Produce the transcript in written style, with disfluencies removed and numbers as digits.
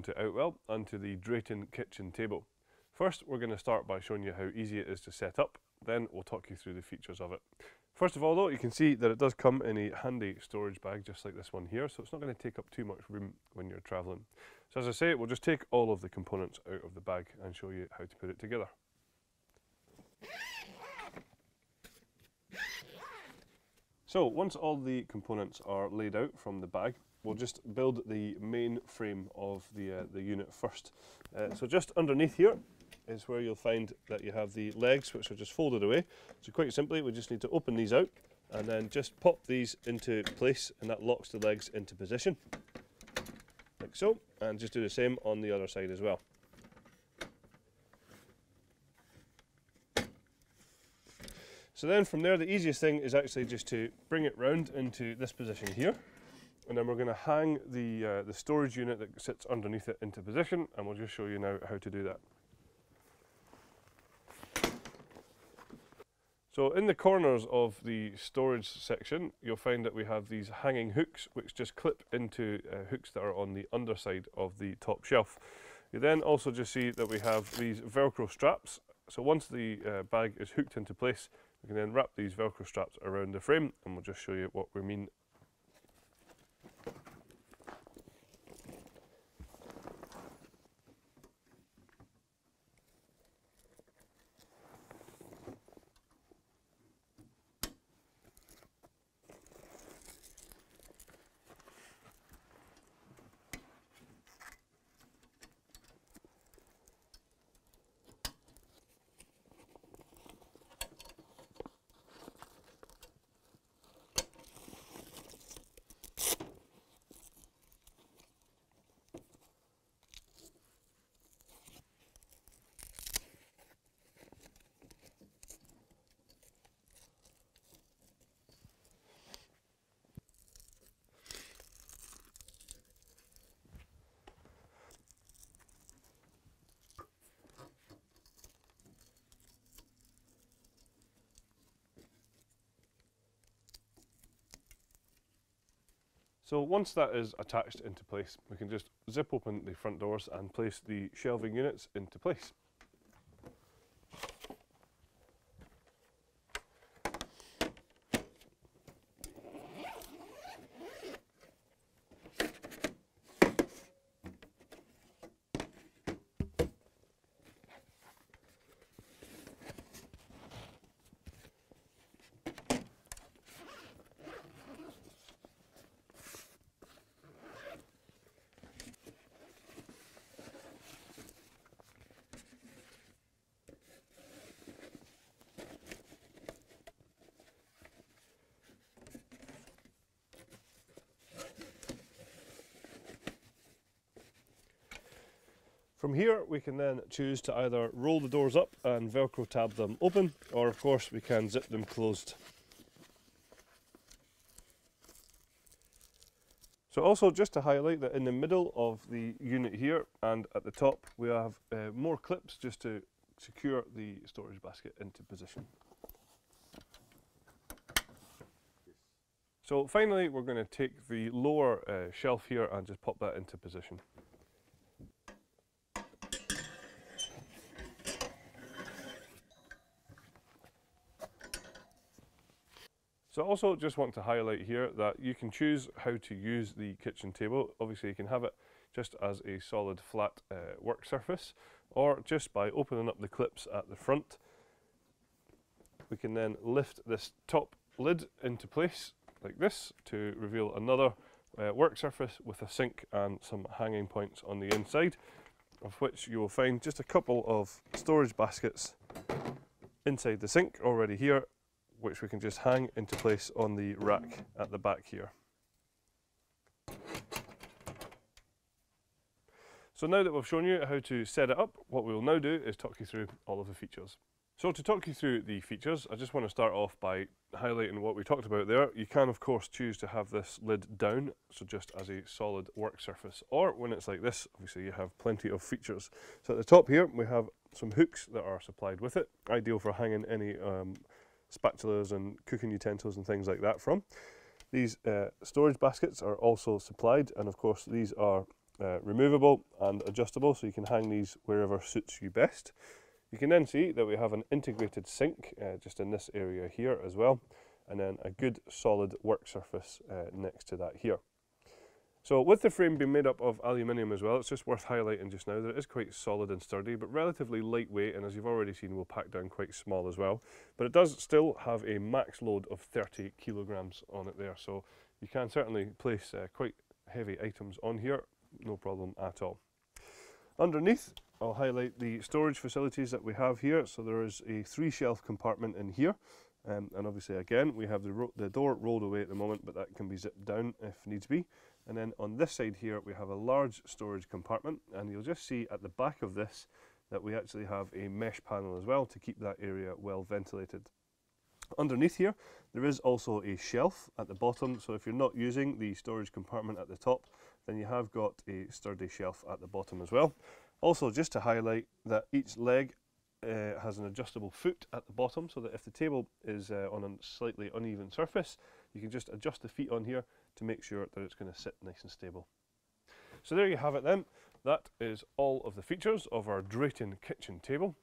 to Outwell and to the Drayton kitchen table. First, we're going to start by showing you how easy it is to set up, then we'll talk you through the features of it. First of all though, you can see that it does come in a handy storage bag just like this one here, so it's not going to take up too much room when you're travelling. So as I say, we'll just take all of the components out of the bag and show you how to put it together. So once all the components are laid out from the bag, we'll just build the main frame of the unit first. So just underneath here is where you'll find that you have the legs, which are just folded away. So quite simply, we just need to open these out and then just pop these into place, and that locks the legs into position, like so, and just do the same on the other side as well. So then from there, the easiest thing is actually just to bring it round into this position here, and then we're going to hang the storage unit that sits underneath it into position, and we'll just show you now how to do that. So in the corners of the storage section, you'll find that we have these hanging hooks which just clip into hooks that are on the underside of the top shelf. You then also just see that we have these Velcro straps. So once the bag is hooked into place, we can then wrap these Velcro straps around the frame, and we'll just show you what we mean. So once that is attached into place, we can just zip open the front doors and place the shelving units into place. From here we can then choose to either roll the doors up and Velcro tab them open, or of course we can zip them closed. So also just to highlight that in the middle of the unit here and at the top we have more clips just to secure the storage basket into position. So finally we're going to take the lower shelf here and just pop that into position. So I also just want to highlight here that you can choose how to use the kitchen table. Obviously you can have it just as a solid flat work surface, or just by opening up the clips at the front. We can then lift this top lid into place like this to reveal another work surface with a sink and some hanging points on the inside, of which you will find just a couple of storage baskets inside the sink already here, which we can just hang into place on the rack at the back here. So now that we've shown you how to set it up, what we will now do is talk you through all of the features. So to talk you through the features, I just want to start off by highlighting what we talked about there. You can of course choose to have this lid down, so just as a solid work surface, or when it's like this, obviously you have plenty of features. So at the top here we have some hooks that are supplied with it, ideal for hanging any spatulas and cooking utensils and things like that from. These storage baskets are also supplied, and of course these are removable and adjustable, so you can hang these wherever suits you best. You can then see that we have an integrated sink just in this area here as well, and then a good solid work surface next to that here. So with the frame being made up of aluminium as well, it's just worth highlighting just now that it is quite solid and sturdy, but relatively lightweight, and as you've already seen, will pack down quite small as well. But it does still have a max load of 30 kilograms on it there, so you can certainly place quite heavy items on here, no problem at all. Underneath, I'll highlight the storage facilities that we have here. So there is a 3-shelf compartment in here, and obviously again we have the door rolled away at the moment, but that can be zipped down if needs be. And then on this side here we have a large storage compartment, and you'll just see at the back of this that we actually have a mesh panel as well to keep that area well ventilated. Underneath here there is also a shelf at the bottom, so if you're not using the storage compartment at the top, then you have got a sturdy shelf at the bottom as well. Also, just to highlight that each leg has an adjustable foot at the bottom, so that if the table is on a slightly uneven surface, you can just adjust the feet on here to make sure that it's going to sit nice and stable. So there you have it then. That is all of the features of our Drayton kitchen table.